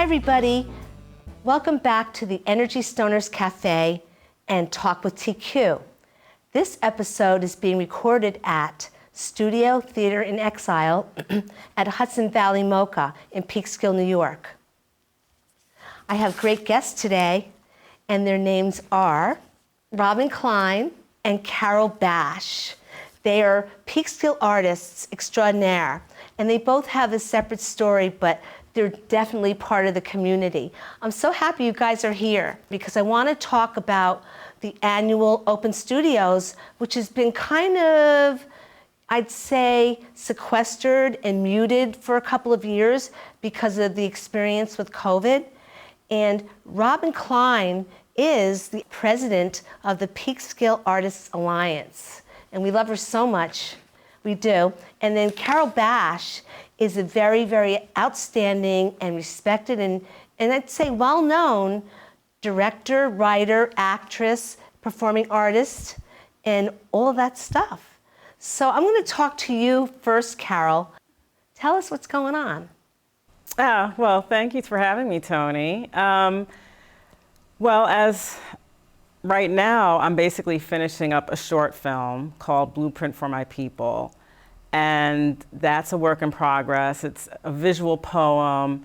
everybody. Welcome back to the Energy Stoners Cafe and Talk with TQ. This episode is being recorded at Studio Theater in Exile at Hudson Valley Mocha in Peekskill, New York. I have great guests today, and their names are Robin Kline and Carol Bash. They are Peekskill artists extraordinaire, and they both have a separate story, but they're definitely part of the community. I'm so happy you guys are here because I want to talk about the annual Open Studios, which has been kind of, I'd say, sequestered and muted for a couple of years because of the experience with COVID. And Robin Kline is the president of the Peekskill Artists Alliance. And we love her so much. We do. And then Carol Bash is a very, very outstanding and respected and I'd say well-known director, writer, actress, performing artist, and all of that stuff. So I'm going to talk to you first, Carol. Tell us what's going on. Well, thank you for having me, Toni. Well, as right now, I'm basically finishing up a short film called Blueprint for My People. And that's a work in progress. It's a visual poem,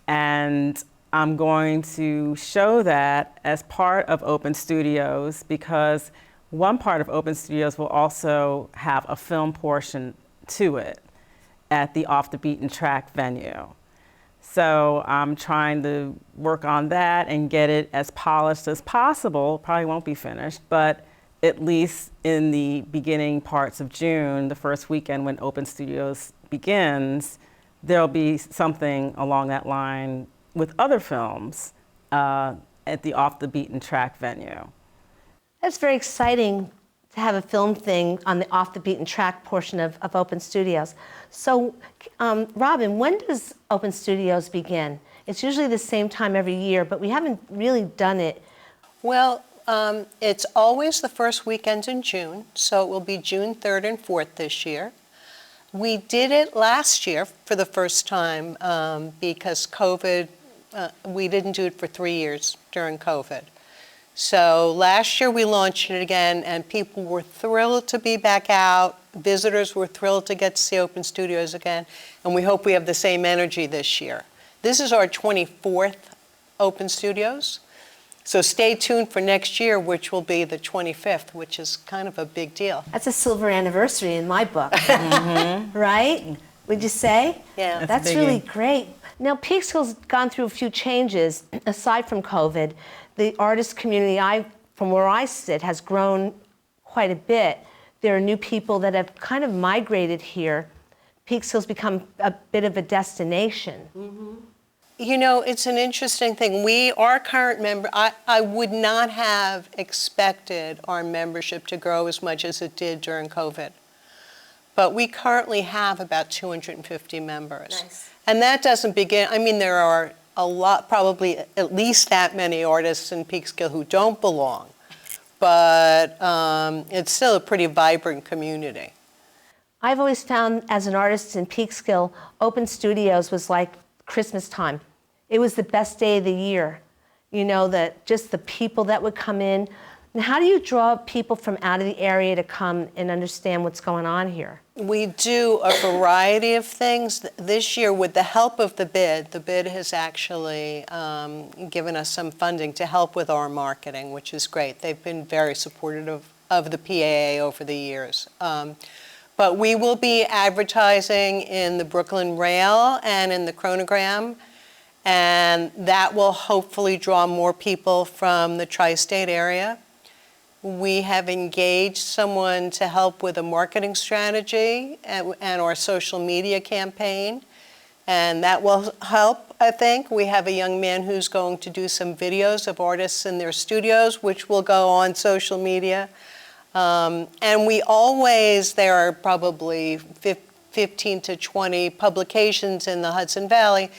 and I'm going to show that as part of Open Studios because one part of Open Studios will also have a film portion to it at the Off the Beaten Track venue. So I'm trying to work on that and get it as polished as possible. Probably won't be finished, but at least in the beginning parts of June, the first weekend when Open Studios begins, there'll be something along that line with other films at the Off the Beaten Track venue. That's very exciting to have a film thing on the Off the Beaten Track portion of Open Studios. So, Robin, when does Open Studios begin? It's usually the same time every year, but we haven't really done it. Well, it's always the first weekend in June, so it will be June 3rd and 4th this year. We did it last year for the first time because COVID, we didn't do it for 3 years during COVID. So last year we launched it again and people were thrilled to be back out. Visitors were thrilled to get to see Open Studios again, and we hope we have the same energy this year. This is our 24th Open Studios. So stay tuned for next year, which will be the 25th, which is kind of a big deal. That's a silver anniversary in my book, right? Would you say? Yeah. That's really great. Now, Peekskill's gone through a few changes. Aside from COVID, the artist community, from where I sit, has grown quite a bit. There are new people that have kind of migrated here. Peekskill's become a bit of a destination. Mm-hmm. You know, it's an interesting thing. Our current member, I would not have expected our membership to grow as much as it did during COVID. But we currently have about 250 members. Nice. And that doesn't begin, I mean, there are a lot, probably at least that many artists in Peekskill who don't belong. But it's still a pretty vibrant community. I've always found as an artist in Peekskill, Open Studios was like Christmas time. It was the best day of the year. You know, just the people that would come in. And how do you draw people from out of the area to come and understand what's going on here? We do a variety of things. This year, with the help of the bid has actually given us some funding to help with our marketing, which is great. They've been very supportive of the PAA over the years. But we will be advertising in the Brooklyn Rail and in the Chronogram, and that will hopefully draw more people from the tri-state area. We have engaged someone to help with a marketing strategy and our social media campaign, and that will help, I think. We have a young man who's going to do some videos of artists in their studios, which will go on social media. And there are probably 15 to 20 publications in the Hudson Valley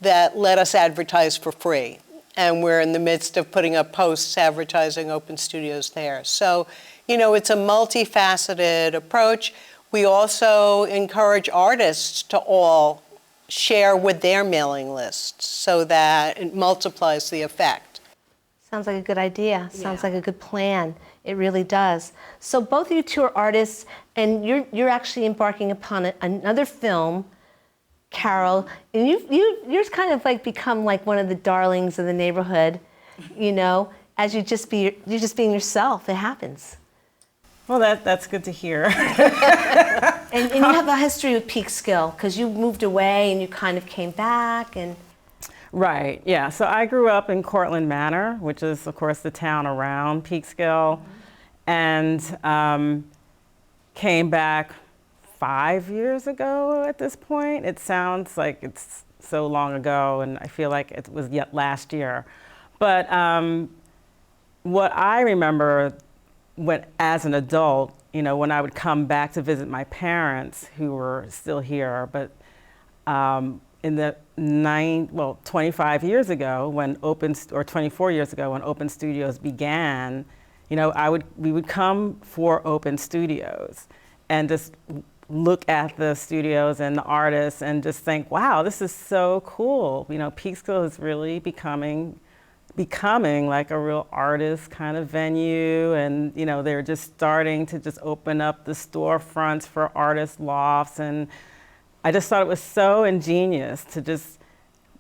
that let us advertise for free. And we're in the midst of putting up posts advertising Open Studios there. So, you know, it's a multifaceted approach. We also encourage artists to all share with their mailing lists so that it multiplies the effect. Sounds like a good idea. Sounds like a good plan. It really does. So both of you two are artists, and you're actually embarking upon another film, Carol, and you're kind of like become like one of the darlings of the neighborhood, you know, as you're just being yourself. It happens. Well, that's good to hear. And you have a history with Peekskill because you moved away and you kind of came back and. Right, yeah. So I grew up in Cortlandt Manor, which is, of course, the town around Peekskill, and came back 5 years ago at this point. It sounds like it's so long ago, and I feel like it was yet last year. But what I remember as an adult, you know, when I would come back to visit my parents, who were still here, but in the 25 years ago when 24 years ago when Open Studios began, you know, we would come for Open Studios and just look at the studios and the artists and just think, wow, this is so cool. You know, Peekskill is really becoming like a real artist kind of venue, and you know, they're just starting to just open up the storefronts for artist lofts, and I just thought it was so ingenious to just,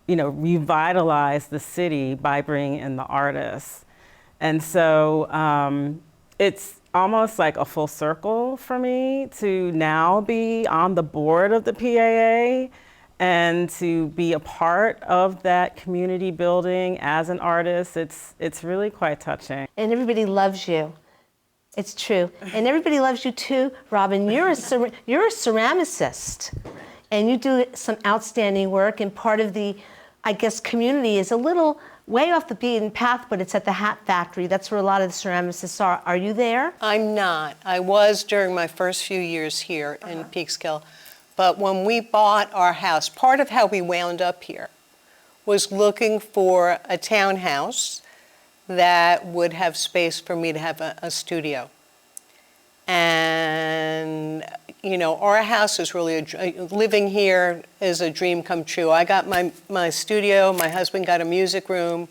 you know, revitalize the city by bringing in the artists. And so it's almost like a full circle for me to now be on the board of the PAA and to be a part of that community building as an artist. It's really quite touching. And everybody loves you. It's true. And everybody loves you too, Robin. You're a ceramicist. And you do some outstanding work, and part of the, I guess, community is a little way off the beaten path, but it's at the Hat Factory. That's where a lot of the ceramicists are. Are you there? I'm not. I was during my first few years here in Peekskill. But when we bought our house, part of how we wound up here was looking for a townhouse that would have space for me to have a studio. And, you know, our house is really, living here is a dream come true. I got my studio, my husband got a music room,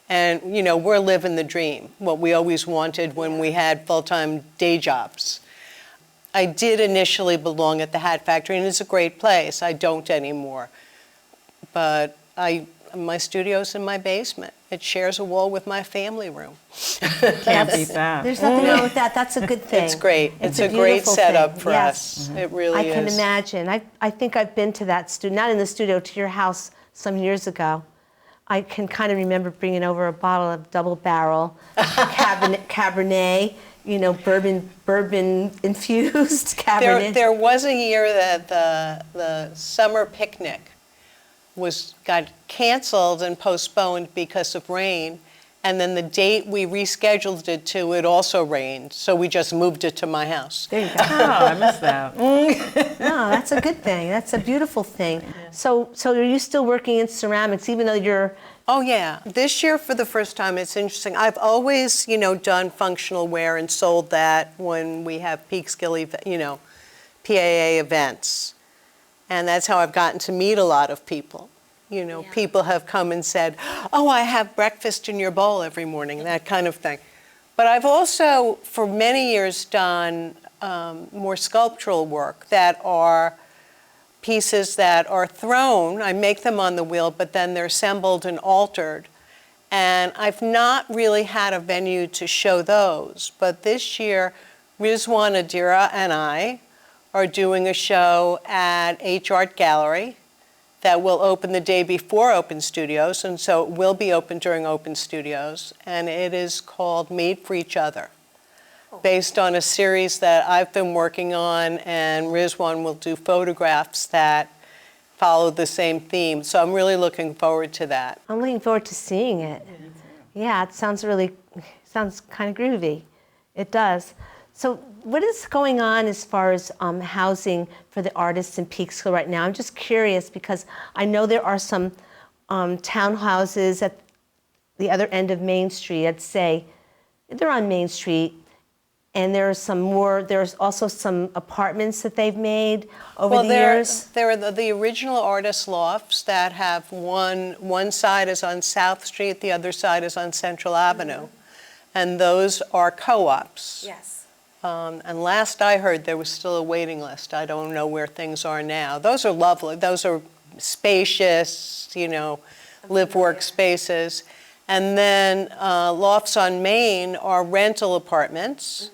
and, you know, we're living the dream, what we always wanted when we had full-time day jobs. I did initially belong at the Hat Factory, and it's a great place. I don't anymore. But my studio's in my basement. It shares a wall with my family room. Can't beat that. There's nothing wrong with that. That's a good thing. It's great. It's a great beautiful setup thing. for Yes. us. It really is. I can imagine. I think I've been to that studio, not in the studio, to your house some years ago. I can kind of remember bringing over a bottle of double barrel Cabernet, you know, bourbon infused Cabernet. There was a year that the summer picnic got canceled and postponed because of rain, and then the date we rescheduled it to, it also rained, so we just moved it to my house. There you go. Oh, I missed that. No, that's a good thing. That's a beautiful thing. Yeah. So are you still working in ceramics, even though you're... Oh, yeah. This year, for the first time, it's interesting. I've always, you know, done functional wear and sold that when we have Peekskill, you know, PAA events. And that's how I've gotten to meet a lot of people. You know, yeah. People have come and said, oh, I have breakfast in your bowl every morning, that kind of thing. But I've also, for many years, done more sculptural work that are pieces that are thrown. I make them on the wheel, but then they're assembled and altered. And I've not really had a venue to show those. But this year, Rizwan Adira and I are doing a show at H Art Gallery that will open the day before Open Studios, and so it will be open during Open Studios, and it is called Made for Each Other, based on a series that I've been working on, and Rizwan will do photographs that follow the same theme. So I'm really looking forward to that. I'm looking forward to seeing it. Yeah, it sounds kind of groovy. It does. So what is going on as far as housing for the artists in Peekskill right now? I'm just curious because I know there are some townhouses at the other end of Main Street. I'd say they're on Main Street, And there's also some apartments that they've made over the years. There are the original artist lofts that have one side is on South Street, the other side is on Central Avenue. And those are co-ops. Yes. And last I heard, there was still a waiting list. I don't know where things are now. Those are lovely. Those are spacious, live-work spaces. And then lofts on Main are rental apartments.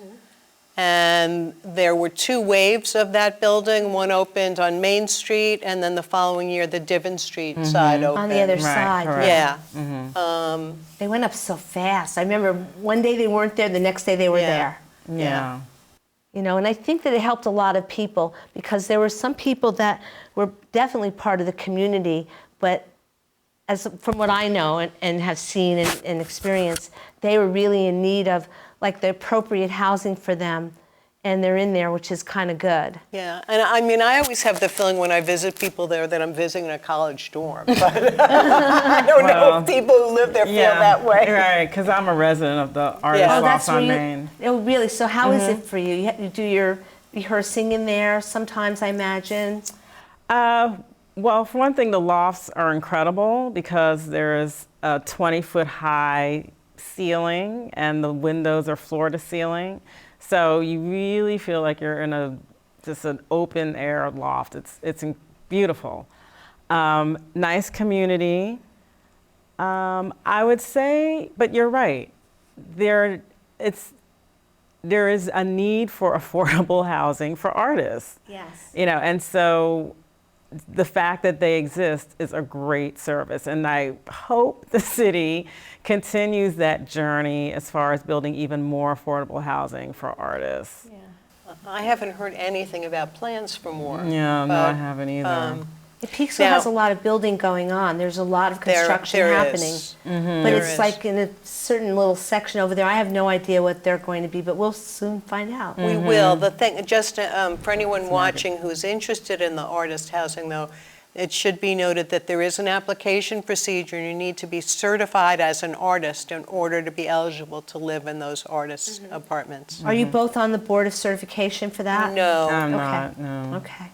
And there were 2 waves of that building. One opened on Main Street, and then the following year, the Divon Street side opened. On the other side, correct. Yeah. They went up so fast. I remember one day they weren't there, the next day they were there. Yeah. And I think that it helped a lot of people because there were some people that were definitely part of the community, but from what I know and have seen and experienced, they were really in need of like the appropriate housing for them, and they're in there, which is kind of good. Yeah, and I mean, I always have the feeling when I visit people there that I'm visiting a college dorm, but I don't know if people who live there feel that way. Right, because I'm a resident of the artist loft on Main. Oh, really? So how is it for you? You do your rehearsing in there sometimes, I imagine? Well, for one thing, the lofts are incredible because there is a 20-foot high ceiling and the windows are floor to ceiling. So you really feel like you're in just an open air loft. It's beautiful. Nice community. I would say, but you're right. There is a need for affordable housing for artists. Yes. And so the fact that they exist is a great service, and I hope the city continues that journey as far as building even more affordable housing for artists. Yeah. I haven't heard anything about plans for more. Yeah, no, I haven't either. Peekskill has a lot of building going on. There's a lot of construction happening. But it's like in a certain little section over there. I have no idea what they're going to be, but we'll soon find out. We will. The thing, just for anyone watching who's interested in the artist housing, though, it should be noted that there is an application procedure, and you need to be certified as an artist in order to be eligible to live in those artist apartments. Are you both on the board of certification for that? No. I'm not, no. Okay.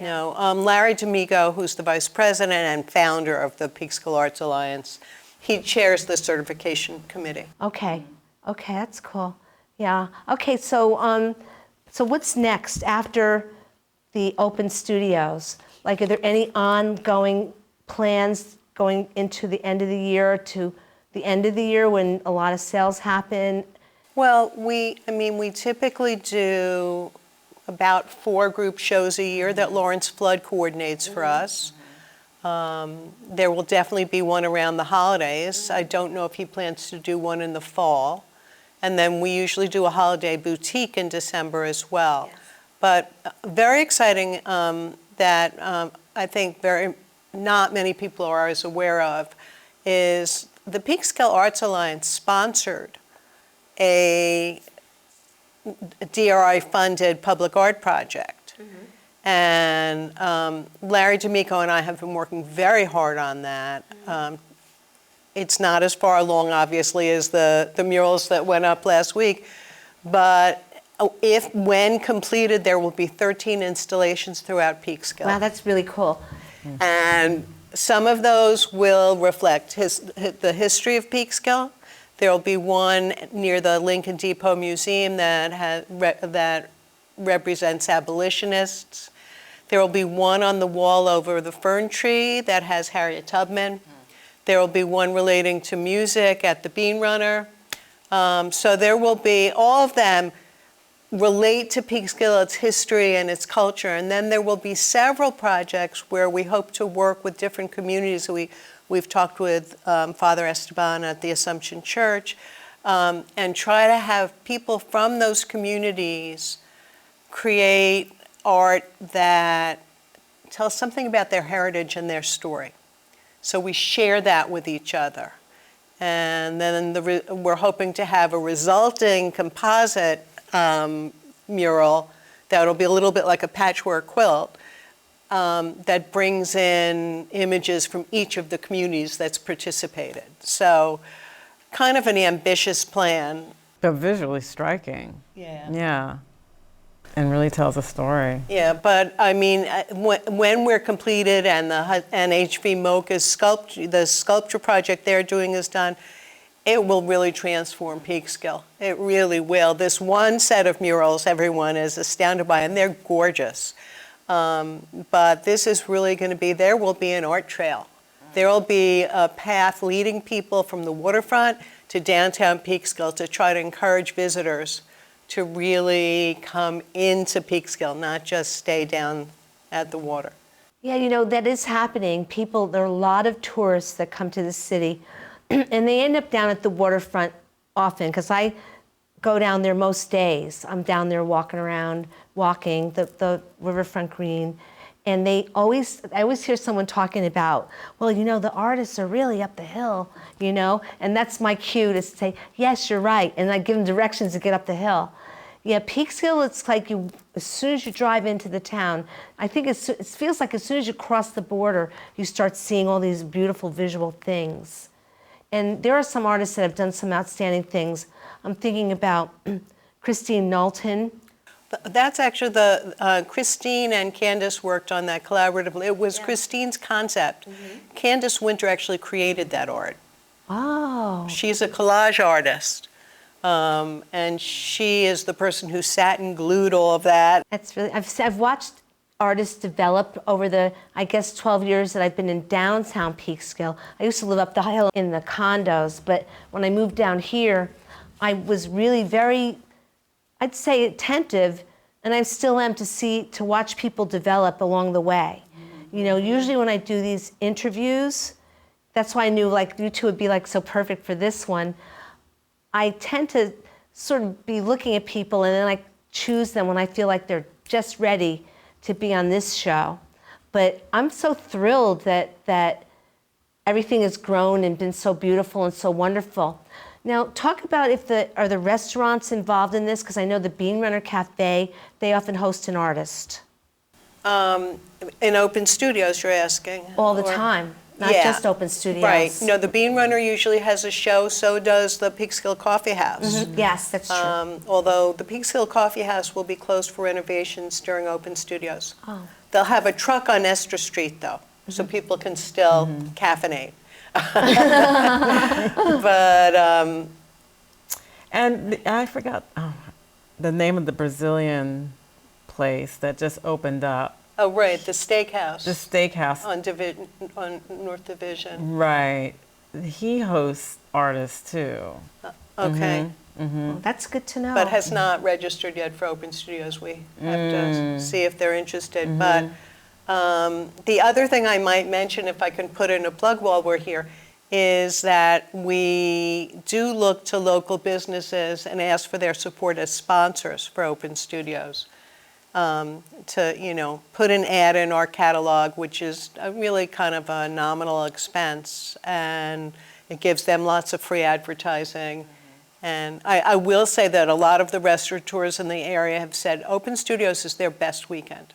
No, Larry D'Amico, who's the vice president and founder of the Peekskill Arts Alliance, he chairs the certification committee. Okay, that's cool. Yeah. Okay, so what's next after the open studios? Like, are there any ongoing plans going into the end of the year to the end of the year when a lot of sales happen? Well, we typically do about 4 group shows a year that Lawrence Flood coordinates for us. There will definitely be one around the holidays. I don't know if he plans to do one in the fall. And then we usually do a holiday boutique in December as well. Yes. But very exciting that I think not many people are as aware of is the Peekskill Arts Alliance sponsored a DRI-funded public art project. And Larry D'Amico and I have been working very hard on that. It's not as far along, obviously, as the murals that went up last week, but when completed, there will be 13 installations throughout Peekskill. Wow, that's really cool. And some of those will reflect the history of Peekskill. There will be one near the Lincoln Depot Museum that represents abolitionists. There will be one on the wall over the fern tree that has Harriet Tubman. There will be one relating to music at the Bean Runner. So there will be, all of them relate to Peekskill, its history and its culture. And then there will be several projects where we hope to work with different communities. We've talked with Father Esteban at the Assumption Church and try to have people from those communities create art that tells something about their heritage and their story. So we share that with each other. And then we're hoping to have a resulting composite mural that'll be a little bit like a patchwork quilt that brings in images from each of the communities that's participated. So kind of an ambitious plan. But visually striking. Yeah. Yeah. And really tells a story. Yeah, but I mean, when we're completed and HV Mocha's the sculpture project they're doing is done, it will really transform Peekskill. It really will. This one set of murals everyone is astounded by, and they're gorgeous. But this is really going to be, there will be an art trail. There will be a path leading people from the waterfront to downtown Peekskill to try to encourage visitors to really come into Peekskill, not just stay down at the water. Yeah, you know, that is happening. There are a lot of tourists that come to the city, and they end up down at the waterfront often, because I go down there most days. I'm down there walking the riverfront green, and I always hear someone talking about, well, you know, the artists are really up the hill, you know, and that's my cue to say, yes, you're right, and I give them directions to get up the hill. Yeah, Peekskill, it's like as soon as you drive into the town, I think it feels like as soon as you cross the border, you start seeing all these beautiful visual things. And there are some artists that have done some outstanding things. I'm thinking about Christine Knowlton. That's actually Christine and Candace worked on that collaboratively. It was Christine's concept. Candace Winter actually created that art. Oh. She's a collage artist. And she is the person who sat and glued all of that. That's really, I've watched artists develop over the, I guess, 12 years that I've been in downtown Peekskill. I used to live up the hill in the condos, but when I moved down here, I was really very, I'd say, attentive, and I still am, to watch people develop along the way. You know, usually when I do these interviews, that's why I knew, like, you two would be, like, so perfect for this one. I tend to sort of be looking at people, and then I choose them when I feel like they're just ready to be on this show. But I'm so thrilled that everything has grown and been so beautiful and so wonderful. Now, talk about are the restaurants involved in this? Because I know the Bean Runner Cafe, they often host an artist. In open studios, you're asking? All the time. Not just open studios. Right. No, the Bean Runner usually has a show, so does the Peekskill Coffee House. Yes, that's true. Although the Peekskill Coffee House will be closed for renovations during open studios. Oh. They'll have a truck on Esther Street, though, so people can still caffeinate. But, and I forgot the name of the Brazilian place that just opened up. oh, right, the steakhouse. The steakhouse. On North Division. Right. He hosts artists too. Okay. Well, that's good to know. But has not registered yet for open studios. We have to see if they're interested. But the other thing I might mention, if I can put in a plug while we're here, is that we do look to local businesses and ask for their support as sponsors for open studios. To, you know, put an ad in our catalog, which is really kind of a nominal expense, and it gives them lots of free advertising. And I will say that a lot of the restaurateurs in the area have said open studios is their best weekend.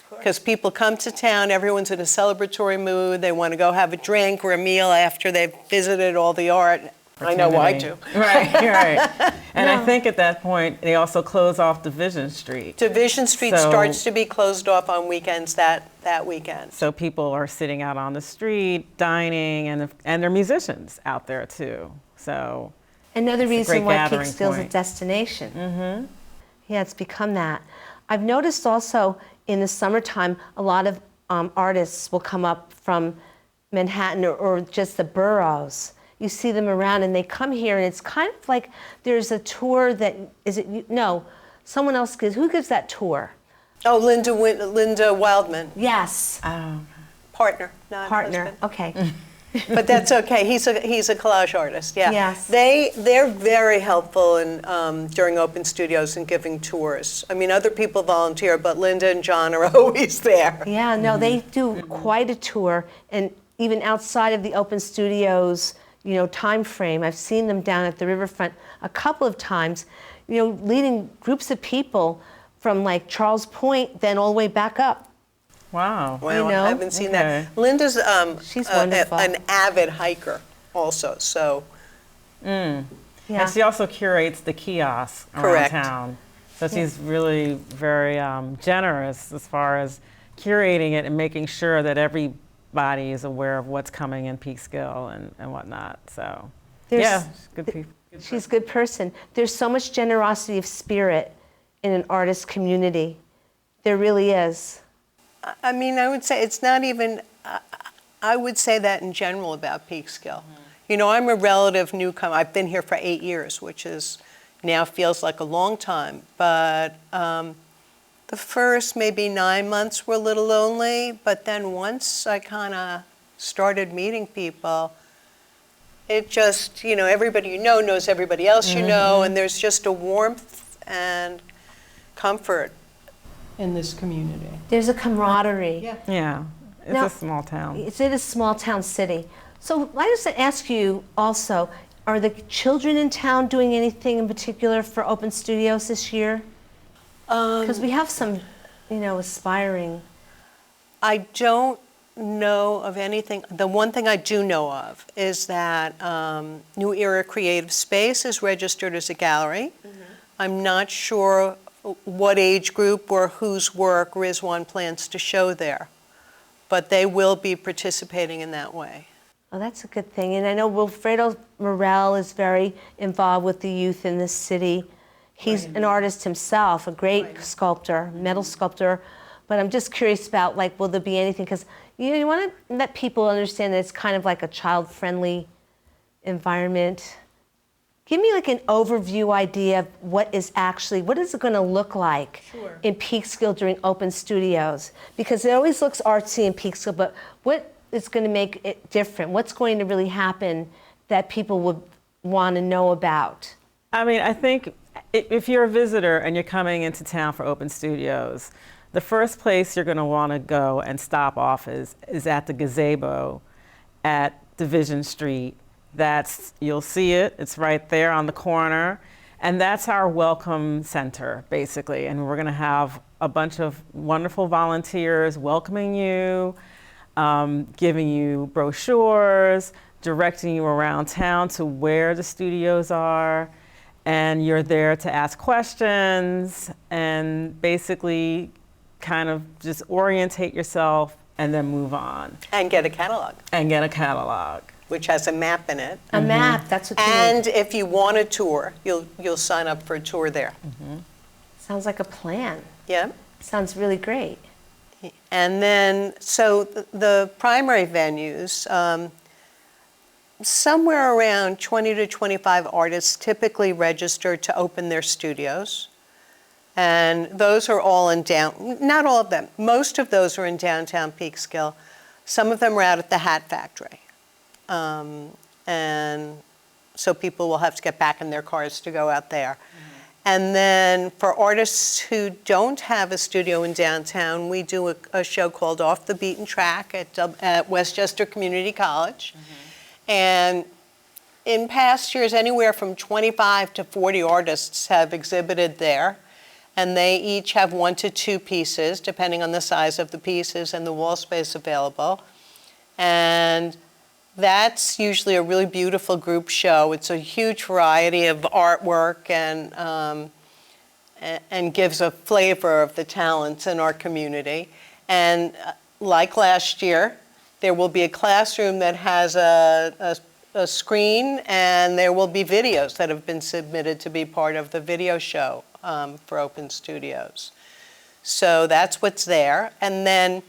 Because people come to town, everyone's in a celebratory mood, they want to go have a drink or a meal after they've visited all the art. I know I do. Right, right. And I think at that point, they also close off Division Street. Division Street starts to be closed off on weekends that weekend. So people are sitting out on the street, dining, and there are musicians out there too. So another reason why Peekskill's a point. destination. Yeah, it's become that. I've noticed also in the summertime, a lot of artists will come up from Manhattan or just the boroughs. You see them around and they come here, and it's kind of like there's a tour that, someone else gives. Who gives that tour? Oh, Linda Wildman. Yes. Partner, not husband. Okay. But that's okay. He's a collage artist. Yeah. Yes. They're very helpful in during open studios and giving tours. I mean, other people volunteer, but Linda and John are always there. Yeah. No, they do quite a tour, and even outside of the open studios, time frame. I've seen them down at the riverfront a couple of times, leading groups of people from like Charles Point, then all the way back up. Wow. Well, I haven't seen that. Linda's She's wonderful. an avid hiker also, so. Yeah, Yeah. And she also curates the kiosks around Correct. town. So she's really very generous as far as curating it and making sure that everybody is aware of what's coming in Peekskill and whatnot. So, yeah, she's good people. She's a good person. There's so much generosity of spirit in an artist community. There really is. I mean, I would say it's not even, I would say that in general about Peekskill. You know, I'm a relative newcomer. I've been here for 8 years, which is now feels like a long time. But the first maybe 9 months were a little lonely. But then once I kind of started meeting people, it just, you know, everybody you know knows everybody else you know. And there's just a warmth and comfort in this community. There's a camaraderie. Yeah. Yeah, it's Now, a small town. It's in a small town city. So I just ask you also, are the children in town doing anything in particular for Open Studios this year? Because we have some, you know, aspiring. I don't know of anything. The one thing I do know of is that New Era Creative Space is registered as a gallery. I'm not sure what age group or whose work Rizwan plans to show there, but they will be participating in that way. Oh, that's a good thing. And I know Wilfredo Morel is very involved with the youth in this city. He's an artist himself, a great sculptor, metal sculptor. But I'm just curious about, like, will there be anything? Because you want to let people understand that it's kind of like a child-friendly environment. Give me like an overview idea of what is it going to look like in Peekskill during Open Studios? Because it always looks artsy in Peekskill, but what is going to make it different? What's going to really happen that people would want to know about? I mean, I think if you're a visitor and you're coming into town for Open Studios, the first place you're going to want to go and stop off is at the gazebo at Division Street. You'll see it, it's right there on the corner. And that's our welcome center, basically. And we're gonna have a bunch of wonderful volunteers welcoming you, giving you brochures, directing you around town to where the studios are. And you're there to ask questions and basically kind of just orientate yourself and then move on. And get a catalog. Which has a map in it. A map, that's what you And need. if you want a tour, you'll sign up for a tour there. Sounds like a plan. Yeah. Sounds really great. And then, so the primary venues, somewhere around 20 to 25 artists typically register to open their studios. And those are all not all of them, most of those are in downtown Peekskill. Some of them are out at the Hat Factory. And so people will have to get back in their cars to go out there. And then for artists who don't have a studio in downtown, we do a show called Off the Beaten Track at Westchester Community College. And in past years, anywhere from 25 to 40 artists have exhibited there. And they each have 1 to 2 pieces, depending on the size of the pieces and the wall space available. And that's usually a really beautiful group show. It's a huge variety of artwork and gives a flavor of the talents in our community. And like last year, there will be a classroom that has a screen, and there will be videos that have been submitted to be part of the video show for Open Studios. So that's what's there. And then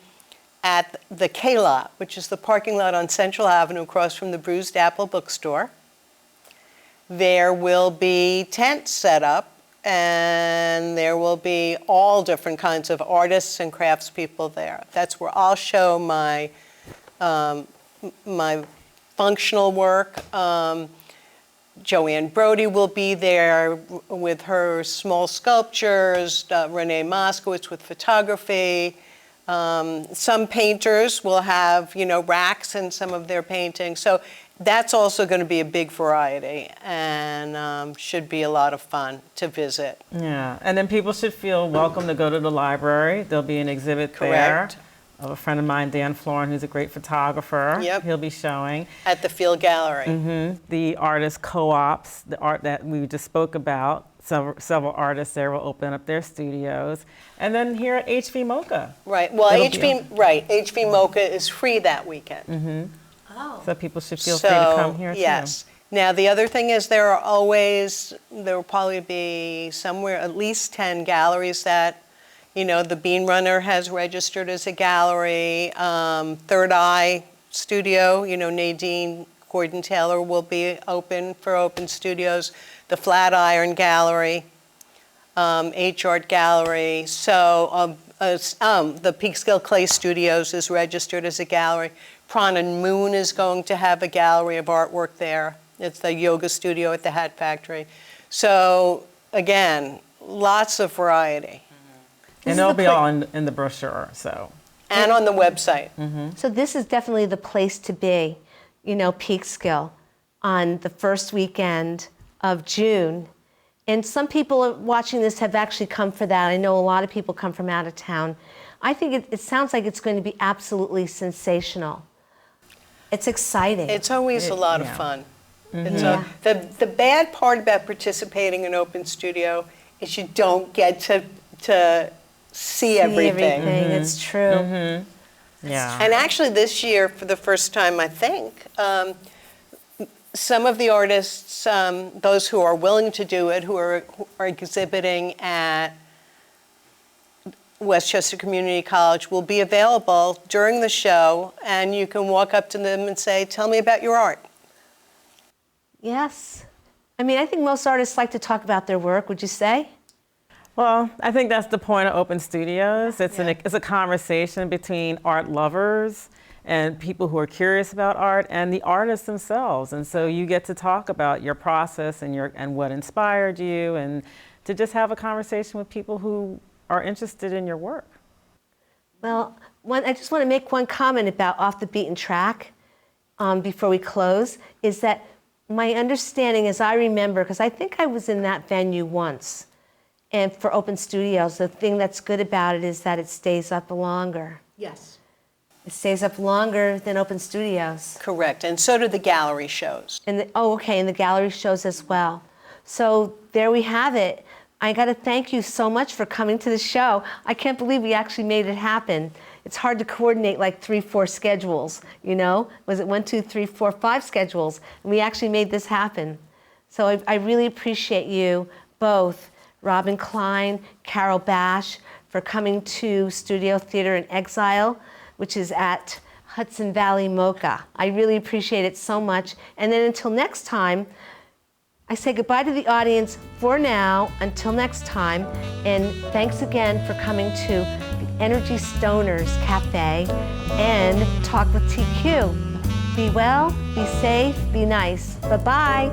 at the K-Lot, which is the parking lot on Central Avenue across from the Bruised Apple bookstore, there will be tents set up, and there will be all different kinds of artists and craftspeople there. That's where I'll show my functional work. Joanne Brody will be there with her small sculptures, Renee Moskowitz with photography. Some painters will have, racks in some of their paintings. So that's also going to be a big variety and should be a lot of fun to visit. Yeah, and then people should feel welcome to go to the library. There'll be an exhibit Correct. of a friend of mine, Dan Florin, who's a great photographer. Yep. He'll be showing. At the Field Gallery. The artist co-ops, the art that we just spoke about, several artists there will open up their studios. And then here at HV Mocha. Right. Well, It'll HV Mocha is free that weekend. Oh. So people should feel free to come here yes. too. Now, the other thing is there will probably be somewhere at least 10 galleries that, the Bean Runner has registered as a gallery. Third Eye Studio, Nadine Gordon-Taylor will be open for open studios. The Flatiron Gallery, H-Art Gallery. So the Peekskill Clay Studios is registered as a gallery. Prawn and Moon is going to have a gallery of artwork there. It's the yoga studio at the Hat Factory. So again, lots of variety. And they'll be all in the brochure, so. And on the website. So this is definitely the place to be, Peekskill, on the first weekend of June. And some people watching this have actually come for that. I know a lot of people come from out of town. I think it sounds like it's going to be absolutely sensational. It's exciting. It's always a lot of fun. Yeah. The bad part about participating in Open Studio is you don't get to see everything. It's true. Yeah. And actually this year, for the first time, I think, some of the artists, those who are willing to do it, who are exhibiting at Westchester Community College, will be available during the show, and you can walk up to them and say, "Tell me about your art." Yes. I mean, I think most artists like to talk about their work, would you say? Well, I think that's the point of open studios. It's a conversation between art lovers and people who are curious about art and the artists themselves. And so you get to talk about your process and what inspired you, and to just have a conversation with people who are interested in your work. Well, I just want to make one comment about Off the Beaten Track before we close, is that my understanding, as I remember, because I think I was in that venue once, and for open studios, the thing that's good about it is that it stays up longer. Yes. It stays up longer than open studios. Correct, and so do the gallery shows. And and the gallery shows as well. So there we have it. I got to thank you so much for coming to the show. I can't believe we actually made it happen. It's hard to coordinate like 3-4 schedules, Was it 1, 2, 3, 4, 5 schedules? And we actually made this happen. So I really appreciate you both, Robin Kline, Carol Bash, for coming to Studio Theater in Exile, which is at Hudson Valley Mocha. I really appreciate it so much. And then until next time, I say goodbye to the audience for now, until next time, and thanks again for coming to the Energy Stoners Cafe and Talk with TQ. Be well, be safe, be nice. Bye-bye.